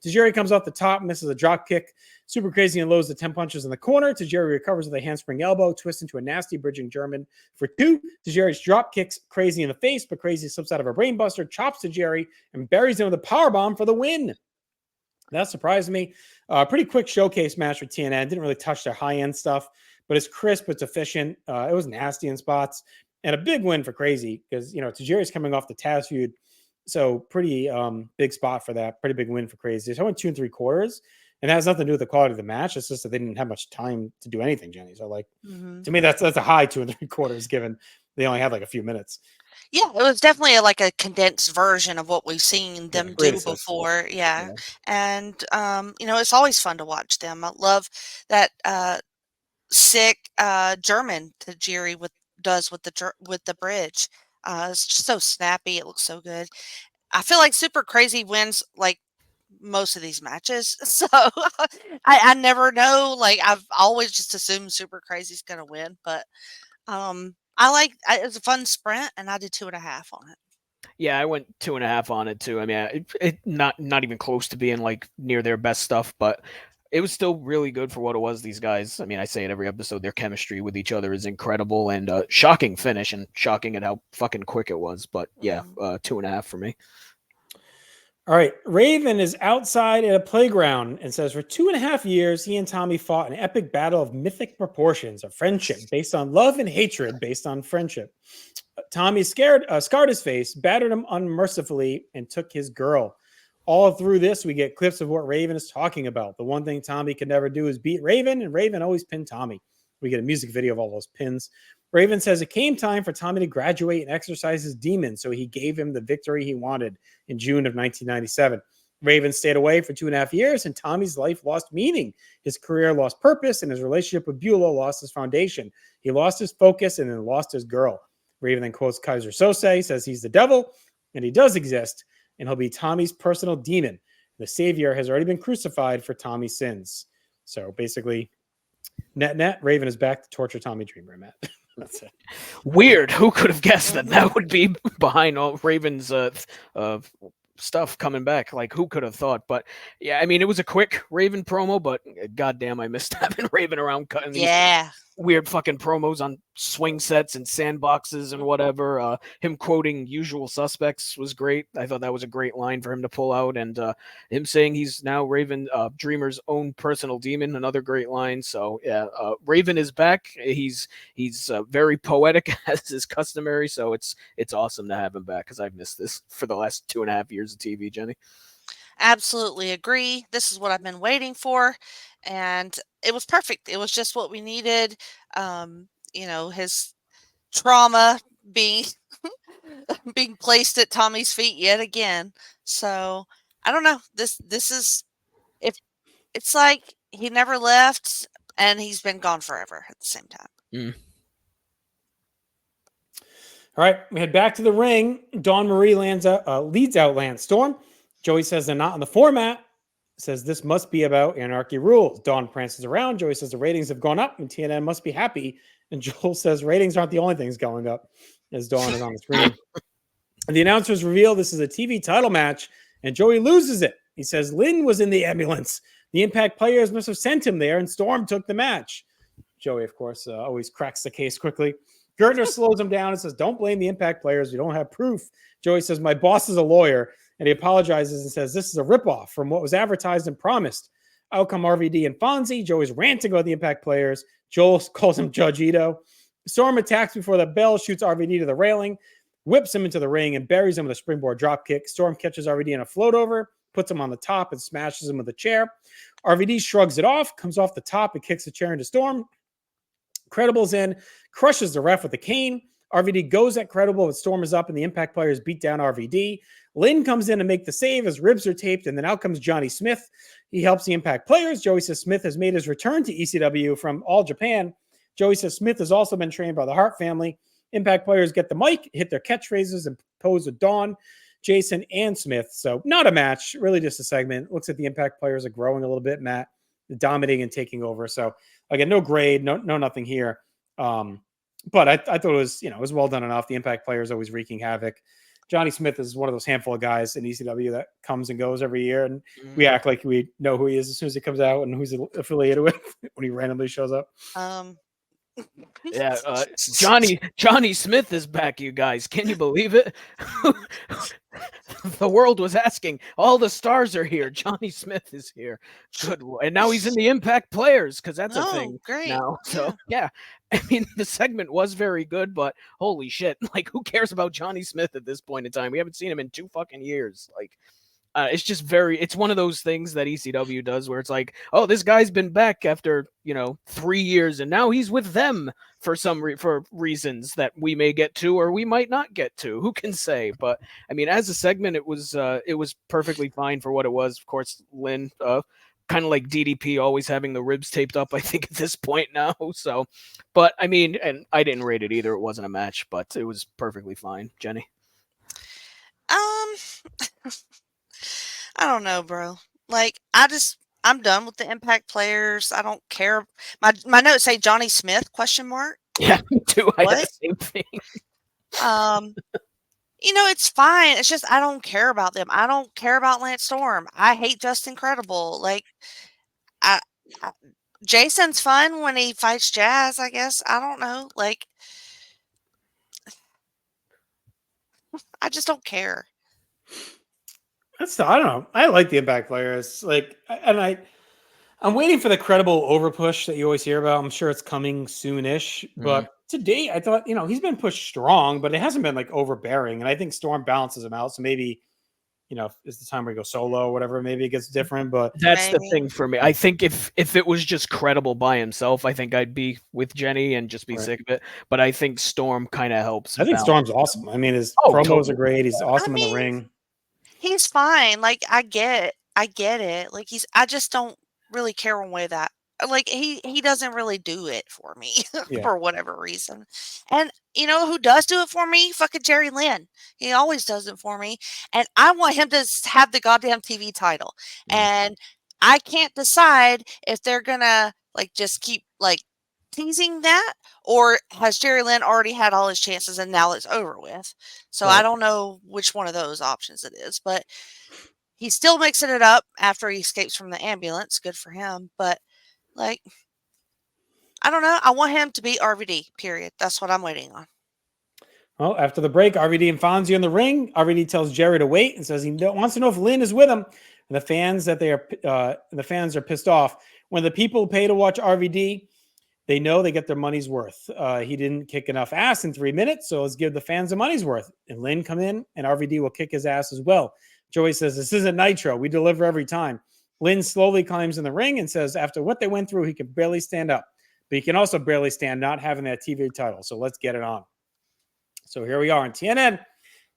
Speaker 1: Tajiri comes off the top, misses a drop kick. Super Crazy unloads the 10 punches in the corner. Tajiri recovers with a handspring elbow, twists into a nasty bridging German for 2. Tajiri's drop kicks Crazy in the face, but Crazy slips out of a brainbuster, chops Tajiri, and buries him with a powerbomb for the win. That surprised me. Pretty quick showcase match with TNN. Didn't really touch their high-end stuff, but it's crisp, it's efficient. It was nasty in spots. And a big win for Crazy because, Tajiri's coming off the Taz feud. So pretty big spot for that. Pretty big win for Crazy. So I went 2 3/4, and that has nothing to do with the quality of the match. It's just that they didn't have much time to do anything, Jenny. So to me, that's a high 2 3/4 given they only had like a few minutes.
Speaker 2: Yeah, it was definitely like a condensed version of what we've seen them do before. Yeah. And, it's always fun to watch them. I love that sick German Tajiri does with the bridge. It's just so snappy. It looks so good. I feel like Super Crazy wins like most of these matches. So I never know. Like, I've always just assumed Super Crazy's going to win. But it was a fun sprint, and I did 2.5 on it.
Speaker 3: Yeah, I went 2.5 on it too. I mean, it not even close to being like near their best stuff, but it was still really good for what it was. These guys, I mean, I say it every episode, their chemistry with each other is incredible, and shocking finish, and shocking at how fucking quick it was. But yeah, 2.5 for me.
Speaker 1: All right. Raven is outside at a playground and says, for 2.5 years, he and Tommy fought an epic battle of mythic proportions of friendship based on love and hatred based on friendship. Tommy scarred his face, battered him unmercifully, and took his girl. All through this, we get clips of what Raven is talking about. The one thing Tommy could never do is beat Raven, and Raven always pinned Tommy. We get a music video of all those pins. Raven says it came time for Tommy to graduate and exercise his demon, so he gave him the victory he wanted in June of 1997. Raven stayed away for 2.5 years, and Tommy's life lost meaning. His career lost purpose, and his relationship with Beulah lost his foundation. He lost his focus and then lost his girl. Raven then quotes Kaiser Sose, says he's the devil, and he does exist, and he'll be Tommy's personal demon. The savior has already been crucified for Tommy's sins. So basically, net, Raven is back to torture Tommy Dreamer, Matt. That's it.
Speaker 3: Weird. Who could have guessed that would be behind all Raven's stuff coming back? Like, who could have thought? But yeah, I mean, it was a quick Raven promo, but goddamn, I missed having Raven around cutting these weird fucking promos on swing sets and sandboxes and whatever. Him quoting Usual Suspects was great. I thought that was a great line for him to pull out, and him saying he's now Raven Dreamer's own personal demon, another great line. So yeah, Raven is back. He's very poetic as is customary, so it's awesome to have him back, because I've missed this for the last 2.5 years of TV. Jenny?
Speaker 2: Absolutely agree. This is what I've been waiting for, and it was perfect. It was just what we needed. His trauma being being placed at Tommy's feet yet again. So I don't know. This is, if it's like he never left and he's been gone forever at the same time.
Speaker 1: All right, we head back to the ring. Dawn Marie leads out Lance Storm. Joey says they're not in the format. Says this must be about Anarchy Rulz. Dawn prances around. Joey says the ratings have gone up and TNN must be happy. And Joel says ratings aren't the only things going up, as Dawn is on the screen. And the announcers reveal this is a TV title match, and Joey loses it. He says Lynn was in the ambulance. The Impact players must have sent him there, and Storm took the match. Joey, of course, always cracks the case quickly. Gertner slows him down and says, don't blame the Impact players. You don't have proof. Joey says, my boss is a lawyer. And he apologizes and says, this is a ripoff from what was advertised and promised. Out come RVD and Fonzie. Joey's ranting about the Impact players. Joel calls him Judge Ito. Storm attacks before the bell, shoots RVD to the railing, whips him into the ring, and buries him with a springboard dropkick. Storm catches RVD in a float over, puts him on the top, and smashes him with a chair. RVD shrugs it off, comes off the top, and kicks the chair into Storm. Credible's in, crushes the ref with a cane. RVD goes at Credible, but Storm is up, and the Impact players beat down RVD. Lynn comes in to make the save. His ribs are taped, and then out comes Johnny Smith. He helps the Impact players. Joey says Smith has made his return to ECW from All Japan. Joey says Smith has also been trained by the Hart family. Impact players get the mic, hit their catchphrases, and pose with Dawn, Jason, and Smith. So not a match, really just a segment. Looks like the Impact players are growing a little bit, Matt, dominating and taking over. So again, no grade, no nothing here. But I thought it was, it was well done enough. The Impact players always wreaking havoc. Johnny Smith is one of those handful of guys in ECW that comes and goes every year, and we act like we know who he is as soon as he comes out and who's affiliated with when he randomly shows up.
Speaker 3: Yeah, Johnny Smith is back, you guys. Can you believe it? The world was asking. All the stars are here. Johnny Smith is here. Good, and now he's in the Impact players, because that's a thing now. So yeah, I mean, the segment was very good, but holy shit, like, who cares about Johnny Smith at this point in time? We haven't seen him in 2 fucking years. Like, it's just it's one of those things that ECW does where it's like, oh, this guy's been back after, 3 years, and now he's with them for for reasons that we may get to or we might not get to. Who can say? But I mean, as a segment, it was perfectly fine for what it was. Of course, Lynn, kind of like DDP, always having the ribs taped up, I think, at this point now. So, but I mean, and I didn't rate it either. It wasn't a match, but it was perfectly fine. Jenny?
Speaker 2: I don't know, bro. Like, I'm done with the Impact players. I don't care. My notes say Johnny Smith ?
Speaker 3: Yeah, me too. I had the same thing.
Speaker 2: It's fine. It's just I don't care about them. I don't care about Lance Storm. I hate Justin Credible. Like, I, I Jason's fun when he fights Jazz, I guess. I don't know. Like, I just don't care.
Speaker 1: I don't know. I like the Impact players. I'm waiting for the credible overpush that you always hear about. I'm sure it's coming soonish. But to date, I thought, he's been pushed strong, but it hasn't been like overbearing. And I think Storm balances him out. So maybe, it's the time where you go solo or whatever. Maybe it gets different. But
Speaker 3: that's the thing for me. I think if it was just credible by himself, I think I'd be with Jenny and just be sick of it. But I think Storm kind of helps.
Speaker 1: I think Storm's awesome. I mean, his promos are great. He's awesome in the ring.
Speaker 2: He's fine. Like, I get it. Like, I just don't really care one way that. Like, he doesn't really do it for me for whatever reason. And you know who does do it for me? Fucking Jerry Lynn. He always does it for me. And I want him to have the goddamn TV title. And I can't decide if they're gonna like just keep like teasing that, or has Jerry Lynn already had all his chances and now it's over with? So I don't know which one of those options it is, but he's still mixing it up after he escapes from the ambulance. Good for him. But like, I don't know. I want him to beat RVD, period. That's what I'm waiting on.
Speaker 1: Well, after the break, RVD and Fonzie in the ring. RVD tells Jerry to wait and says he wants to know if Lynn is with him. And the fans are pissed off. When the people pay to watch RVD, they know they get their money's worth. He didn't kick enough ass in 3 minutes, so let's give the fans the money's worth. And Lynn come in, and RVD will kick his ass as well. Joey says, this isn't Nitro. We deliver every time. Lynn slowly climbs in the ring and says after what they went through, he can barely stand up. But he can also barely stand not having that TV title. So let's get it on. So here we are on TNN.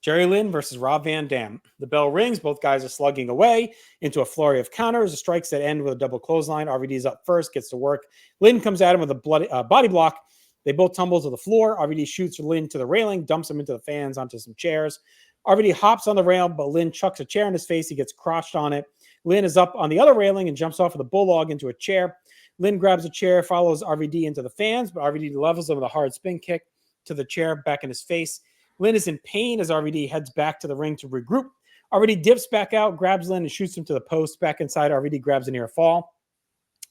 Speaker 1: Jerry Lynn versus Rob Van Dam. The bell rings. Both guys are slugging away into a flurry of counters. The strikes that end with a double clothesline. RVD's up first, gets to work. Lynn comes at him with a body block. They both tumble to the floor. RVD shoots Lynn to the railing, dumps him into the fans onto some chairs. RVD hops on the rail, but Lynn chucks a chair in his face. He gets crotched on it. Lynn is up on the other railing and jumps off of the bulldog into a chair. Lynn grabs a chair, follows RVD into the fans, but RVD levels him with a hard spin kick to the chair back in his face. Lynn is in pain as RVD heads back to the ring to regroup. RVD dips back out, grabs Lynn and shoots him to the post. Back inside, RVD grabs a near fall,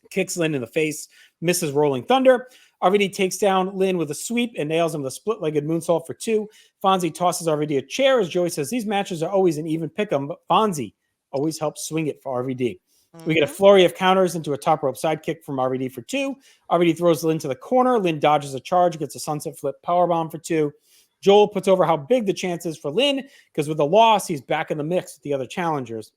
Speaker 1: kicks Lynn in the face, misses Rolling Thunder. RVD takes down Lynn with a sweep and nails him with a split-legged moonsault for 2. Fonzie tosses RVD a chair as Joey says these matches are always an even pick'em, but Fonzie always helps swing it for RVD. We get a flurry of counters into a top rope sidekick from RVD for 2. RVD throws Lynn to the corner. Lynn dodges a charge, gets a sunset flip powerbomb for 2. Joel puts over how big the chance is for Lynn because with the loss, he's back in the mix with the other challengers.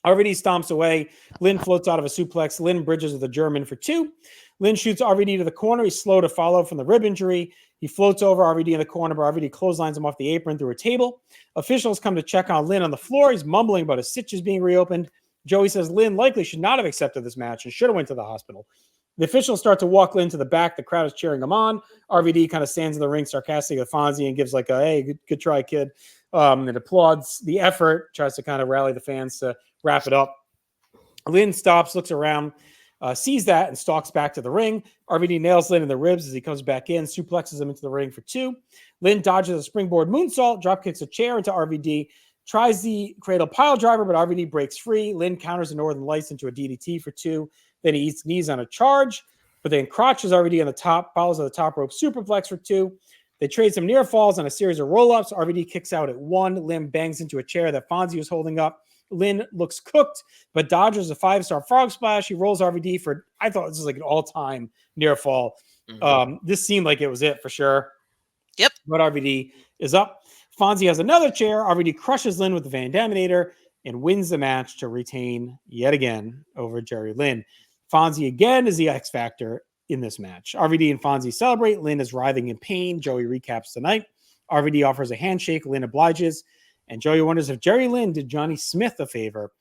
Speaker 1: RVD stomps away. Lynn floats out of a suplex. Lynn bridges with a German for 2. Lynn shoots RVD to the corner. He's slow to follow from the rib injury. He floats over RVD in the corner, but RVD clotheslines him off the apron through a table. Officials come to check on Lynn on the floor. He's mumbling about his stitches being reopened. Joey says Lynn likely should not have accepted this match and should have went to the hospital. The officials start to walk Lynn to the back. The crowd is cheering him on. RVD kind of stands in the ring sarcastic with Fonzie and gives like a, hey, good try, kid. And applauds the effort, tries to kind of rally the fans to wrap it up. Lynn stops, looks around, sees that, and stalks back to the ring. RVD nails Lynn in the ribs as he comes back in, suplexes him into the ring for 2. Lynn dodges a springboard moonsault, drop kicks a chair into RVD, tries the cradle pile driver, but RVD breaks free. Lynn counters the Northern Lights into a DDT for 2. Then he eats knees on a charge, but then crotches RVD on the top, follows on the top rope superplex for 2. They trade some near falls on a series of roll-ups. RVD kicks out at 1. Lynn bangs into a chair that Fonzie was holding up. Lynn looks cooked, but dodges a 5-star frog splash. He rolls RVD for, I thought this was like an all-time near fall. This seemed like it was it for sure.
Speaker 2: Yep.
Speaker 1: But RVD is up. Fonzie has another chair. RVD crushes Lynn with the Van Daminator and wins the match to retain yet again over Jerry Lynn. Fonzie again is the X factor in this match. RVD and Fonzie celebrate. Lynn is writhing in pain. Joey recaps the night. RVD offers a handshake. Lynn obliges. And Joey wonders if Jerry Lynn did Johnny Smith a favor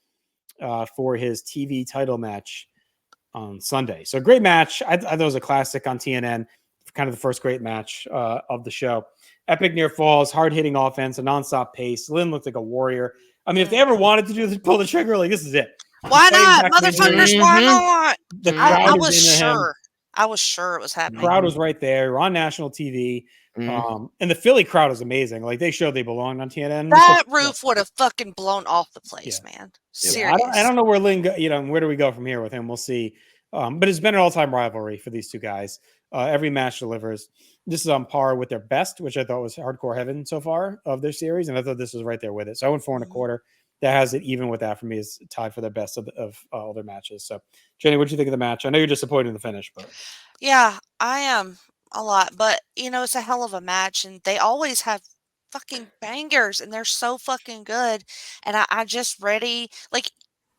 Speaker 1: for his TV title match on Sunday. So great match. I thought it was a classic on TNN. Kind of the first great match of the show. Epic near falls, hard-hitting offense, a nonstop pace. Lynn looked like a warrior. I mean, if they ever wanted to do this, pull the trigger, like this is it.
Speaker 2: Why not? Motherfuckers, why not?
Speaker 1: The crowd
Speaker 2: I was sure. I was sure it was happening.
Speaker 1: The crowd was right there. We're on national TV. And the Philly crowd is amazing. Like, they showed they belonged on TNN.
Speaker 2: That roof would have fucking blown off the place, man. Serious.
Speaker 1: I don't know where Lynn, where do we go from here with him? We'll see. But it's been an all-time rivalry for these two guys. Every match delivers. This is on par with their best, which I thought was Hardcore Heaven so far of their series, and I thought this was right there with it. So I went 4.25. That has it even with that for me is tied for their best of all their matches. So, Jenny, what do you think of the match? I know you're disappointed in the finish, but
Speaker 2: yeah, I am a lot. But it's a hell of a match, and they always have fucking bangers, and they're so fucking good. And I just ready like.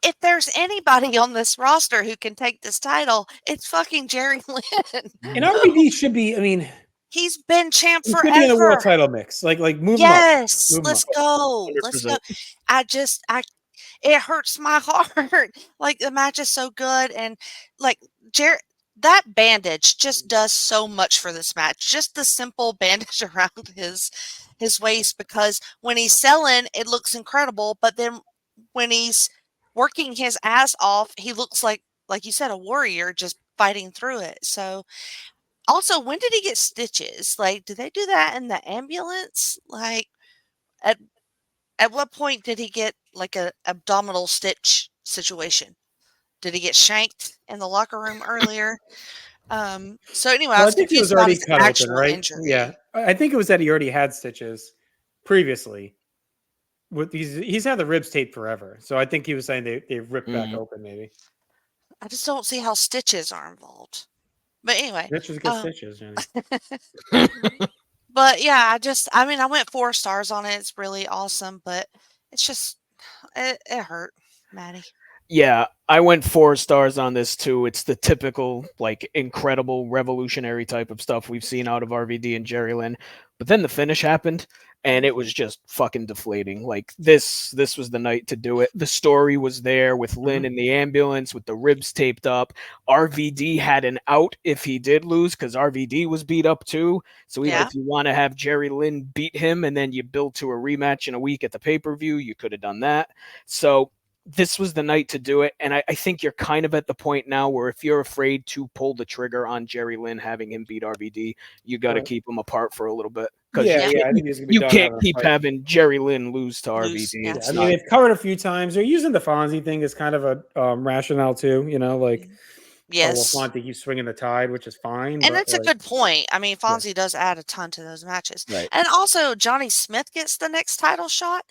Speaker 2: If there's anybody on this roster who can take this title, it's fucking Jerry Lynn.
Speaker 1: And RVD should be, I mean,
Speaker 2: he's been champ forever.
Speaker 1: He should be in the world title mix. Like move him up.
Speaker 2: Yes, let's go. 100%. Let's go. It hurts my heart. Like, the match is so good, and like that bandage just does so much for this match. Just the simple bandage around his waist, because when he's selling, it looks incredible, but then when he's working his ass off, he looks like you said, a warrior just fighting through it. So, also, when did he get stitches? Like, did they do that in the ambulance? Like, at what point did he get like a abdominal stitch situation? Did he get shanked in the locker room earlier? So anyway, I
Speaker 1: think he was already cut open, right?
Speaker 2: Injury.
Speaker 1: Yeah, I think it was that he already had stitches previously. He's had the ribs taped forever, so I think he was saying they ripped back open. Maybe
Speaker 2: I just don't see how stitches are involved. But anyway,
Speaker 1: stitches get stitches, Jenny.
Speaker 2: But yeah, I went 4 stars on it. It's really awesome, but it's just it hurt, Maddie.
Speaker 3: Yeah, I went 4 stars on this too. It's the typical, like, incredible revolutionary type of stuff we've seen out of RVD and Jerry Lynn. But then the finish happened, and it was just fucking deflating. Like, this was the night to do it. The story was there with Lynn in the ambulance with the ribs taped up. RVD had an out if he did lose, because RVD was beat up too. So even if you want to have Jerry Lynn beat him and then you build to a rematch in a week at the pay-per-view, you could have done that. So this was the night to do it, and I think you're kind of at the point now where if you're afraid to pull the trigger on Jerry Lynn having him beat RVD, you got to keep them apart for a little bit.
Speaker 1: I think
Speaker 3: you can't keep having Jerry Lynn lose to RVD.
Speaker 1: I mean, they've covered a few times. They're using the Fonzie thing as kind of a rationale too.
Speaker 2: Yes,
Speaker 1: Fonzie keeps swinging the tide, which is fine.
Speaker 2: And that's a good point. I mean, Fonzie does add a ton to those matches,
Speaker 3: right?
Speaker 2: And also, Johnny Smith gets the next title shot.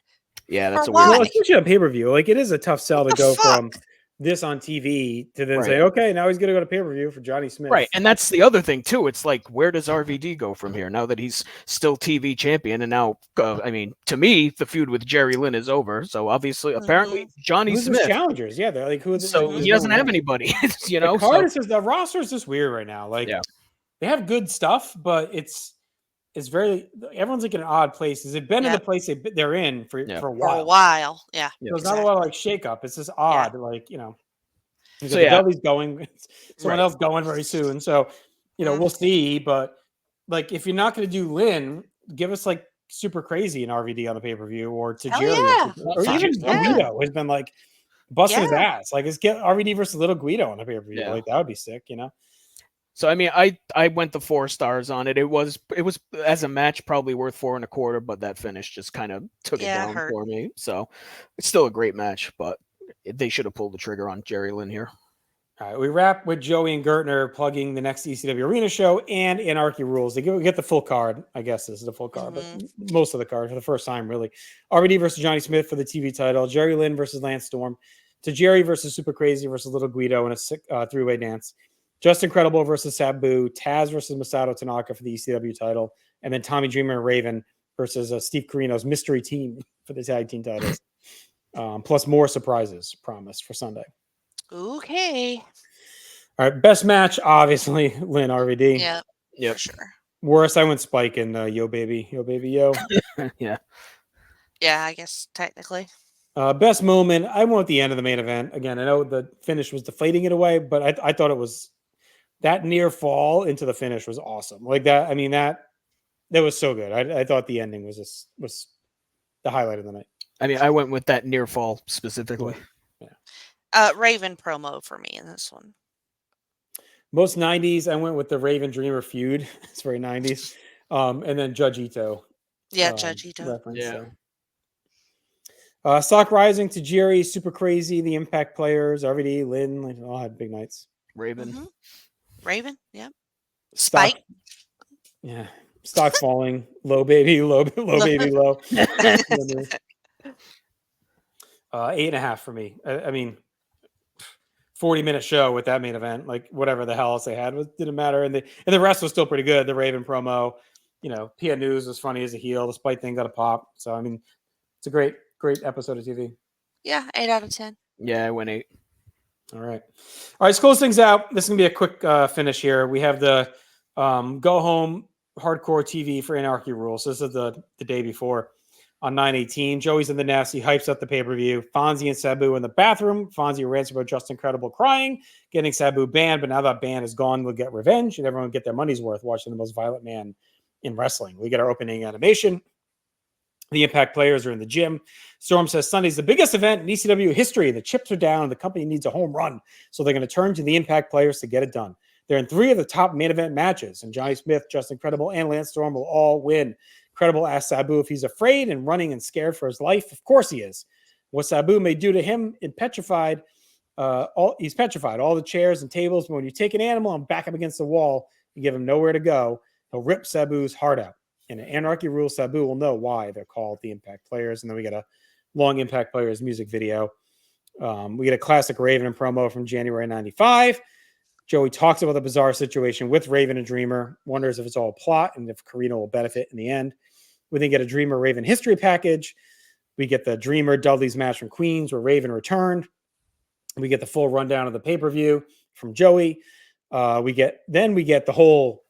Speaker 3: Yeah, that's a
Speaker 2: weird.
Speaker 1: Well, especially on pay-per-view. Like, it is a tough sell to go from this on TV to then say, okay, now he's going to go to pay-per-view for Johnny Smith.
Speaker 3: Right, and that's the other thing, too. It's like, where does RVD go from here now that he's still TV champion? And now, to me, the feud with Jerry Lynn is over. So, obviously, apparently, Johnny Smith.
Speaker 1: Challengers, yeah. They're like,
Speaker 3: so he doesn't have anybody,
Speaker 1: The roster is just weird right now. Like, they have good stuff, but it's very, everyone's like in an odd place. They've been in the place they're in for a while.
Speaker 2: For a while, yeah.
Speaker 1: So it's not a lot of like shake up. It's just odd, like,
Speaker 3: So
Speaker 1: Dudley's going, someone else going very soon. So, we'll see. But like, if you're not going to do Lynn, give us like Super Crazy and RVD on the pay-per-view, or to Jerry, or even Guido has been like busting his ass. Like, let's get RVD versus Little Guido on the pay-per-view. Like, that would be sick,
Speaker 3: So I mean, I went the 4 stars on it. It was as a match probably worth 4.25, but that finish just kind of took it down for me. So it's still a great match, but they should have pulled the trigger on Jerry Lynn here.
Speaker 1: All right, we wrap with Joey and Gertner plugging the next ECW Arena show and Anarchy Rulz. They get the full card. I guess this is the full card, but most of the card for the first time, really. RVD versus Johnny Smith for the TV title. Jerry Lynn versus Lance Storm. To Jerry versus Super Crazy versus Little Guido in a 3-way dance. Just Incredible versus Sabu, Taz versus Masato Tanaka for the ECW title, and then Tommy Dreamer and Raven versus Steve Corino's mystery team for the tag team titles. Plus more surprises promised for Sunday.
Speaker 2: Okay.
Speaker 1: All right, best match, obviously, Lynn RVD.
Speaker 2: Yeah, for sure.
Speaker 1: Worst, I went Spike and Yo Baby, Yo.
Speaker 3: Yeah,
Speaker 2: I guess technically.
Speaker 1: Best moment, I went with the end of the main event. Again, I know the finish was deflating it away, but I thought it was that near fall into the finish was awesome. Like that, I mean, that was so good. I thought the ending was the highlight of the night.
Speaker 3: I mean, I went with that near fall specifically.
Speaker 1: Yeah.
Speaker 2: Raven promo for me in this one.
Speaker 1: Most 90s, I went with the Raven Dreamer feud. It's very 90s. And then Judge Ito.
Speaker 2: Yeah, Judge Ito.
Speaker 1: Reference
Speaker 3: Yeah.
Speaker 1: there. Stock rising to Jerry, Super Crazy, the Impact players, RVD, Lynn, like, all had big nights.
Speaker 3: Raven.
Speaker 2: Mhm. Raven, yeah.
Speaker 1: Stock,
Speaker 2: Spike.
Speaker 1: yeah. Stock falling, low baby, low baby, low. 8.5 for me. I mean, 40-minute show with that main event, like whatever the hell else they had didn't matter, and the rest was still pretty good. The Raven promo, PN News was funny as a heel. The Spike thing got a pop. So I mean, it's a great episode of TV.
Speaker 2: Yeah, 8 out of 10.
Speaker 3: Yeah, I went 8.
Speaker 1: All right. Let's close things out. This is gonna be a quick finish here. We have the go home hardcore TV for Anarchy Rulz. This is the day before on 9/18. Joey's in the nest. He hypes up the pay-per-view. Fonzie and Sabu in the bathroom. Fonzie rants about Just Incredible crying, getting Sabu banned, but now that ban is gone, we'll get revenge and everyone will get their money's worth watching the most violent man in wrestling. We get our opening animation. The Impact players are in the gym. Storm says Sunday's the biggest event in ECW history. The chips are down. The company needs a home run. So they're going to turn to the Impact players to get it done. They're in 3 of the top main event matches. And Johnny Smith, Just Incredible, and Lance Storm will all win. Incredible asks Sabu if he's afraid and running and scared for his life. Of course he is. What Sabu may do to him he's petrified. He's petrified. All the chairs and tables. But when you take an animal and back him against the wall and give him nowhere to go, he'll rip Sabu's heart out. And in Anarchy Rulz, Sabu will know why they're called the Impact Players. And then we get a long Impact Players music video. We get a classic Raven promo from January 95. Joey talks about the bizarre situation with Raven and Dreamer, wonders if it's all a plot and if Carino will benefit in the end. We then get a Dreamer Raven history package. We get the Dreamer Dudley's match from Queens where Raven returned. We get the full rundown of the pay-per-view from Joey. We get the whole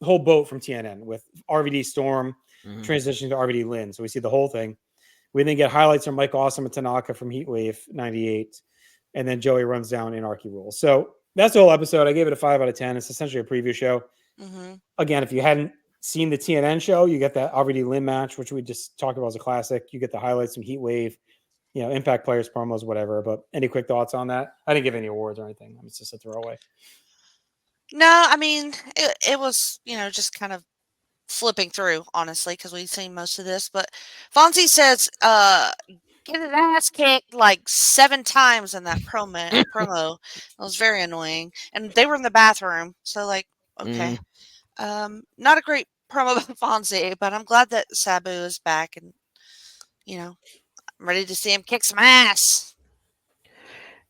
Speaker 1: boat from TNN with RVD Storm transitioning to RVD Lynn. So we see the whole thing. We then get highlights from Mike Awesome and Tanaka from Heatwave 98. And then Joey runs down Anarchy Rulz. So that's the whole episode. I gave it a 5 out of 10. It's essentially a preview show. Again, if you hadn't seen the TNN show, you get that RVD Lynn match, which we just talked about as a classic. You get the highlights from Heatwave, Impact Players promos, whatever. But any quick thoughts on that? I didn't give any awards or anything. It's just a throwaway.
Speaker 2: No, I mean, it was, just kind of flipping through, honestly, because we've seen most of this. But Fonzie says, get his ass kicked like 7 times in that promo. It was very annoying. And they were in the bathroom. So, okay. Not a great promo by Fonzie, but I'm glad that Sabu is back. And, I'm ready to see him kick some ass.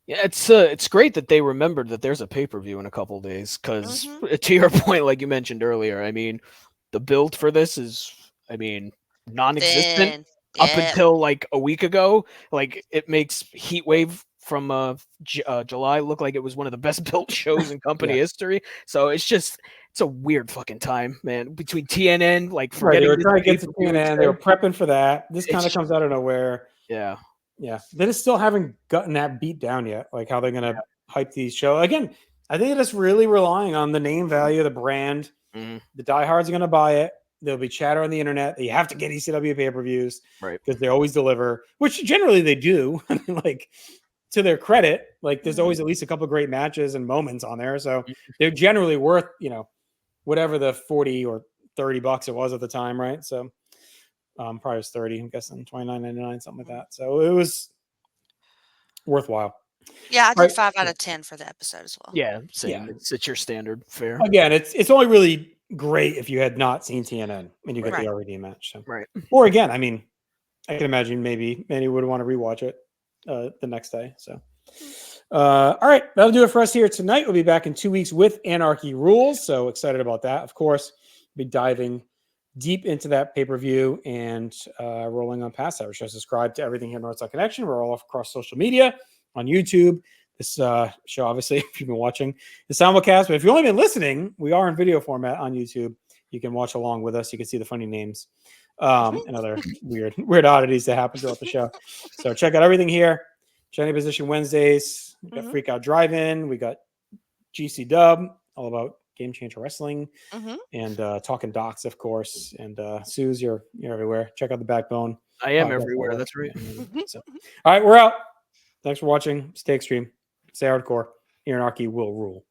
Speaker 3: Yeah, it's great that they remembered that there's a pay-per-view in a couple days because, to your point, like you mentioned earlier, I mean, the build for this is, non-existent up until like a week ago. Like it makes Heatwave from July look like it was one of the best built shows in company history. So it's a weird fucking time, man. Between TNN, like forgetting
Speaker 1: they were trying to get to TNN, they were prepping for that. This kind of comes out of nowhere.
Speaker 3: Yeah.
Speaker 1: Yeah, they just still haven't gotten that beat down yet. Like how they're gonna hype these shows again. I think they're just really relying on the name value of the brand. The diehards are gonna buy it. There'll be chatter on the internet that you have to get ECW pay-per-views, right? Because they always deliver, which generally they do. I mean, like to their credit, like there's always at least a couple of great matches and moments on there, so they're generally worth whatever the $40 or $30 it was at the time, right? So. Probably was 30, I'm guessing $29.99, something like that. So it was worthwhile.
Speaker 2: Yeah, I did 5 out of 10 for the episode as well.
Speaker 3: Yeah, same. Yeah. It's your standard fare.
Speaker 1: Again, it's only really great if you had not seen TNN and you get the RVD match. So.
Speaker 3: Right.
Speaker 1: Or again, I mean, I can imagine maybe Manny would want to rewatch it the next day. So, all right, that'll do it for us here tonight. We'll be back in 2 weeks with Anarchy Rulz. So excited about that. Of course, we'll be diving deep into that pay-per-view and rolling on past that. We're sure to subscribe to everything here at Northside Connection. We're all across social media on YouTube. This show, obviously, if you've been watching the simulcast, but if you've only been listening, we are in video format on YouTube. You can watch along with us. You can see the funny names and other weird oddities that happen throughout the show. So check out everything here. Johnny Position Wednesdays. We got Freak Out Drive-In. We got GC Dub, all about Game Changer Wrestling, and Talking Docs, of course. And Suze, you're everywhere. Check out the Backbone.
Speaker 3: I am everywhere. That's right.
Speaker 1: So, all right, we're out. Thanks for watching. Stay extreme. Stay hardcore. Anarchy will rule.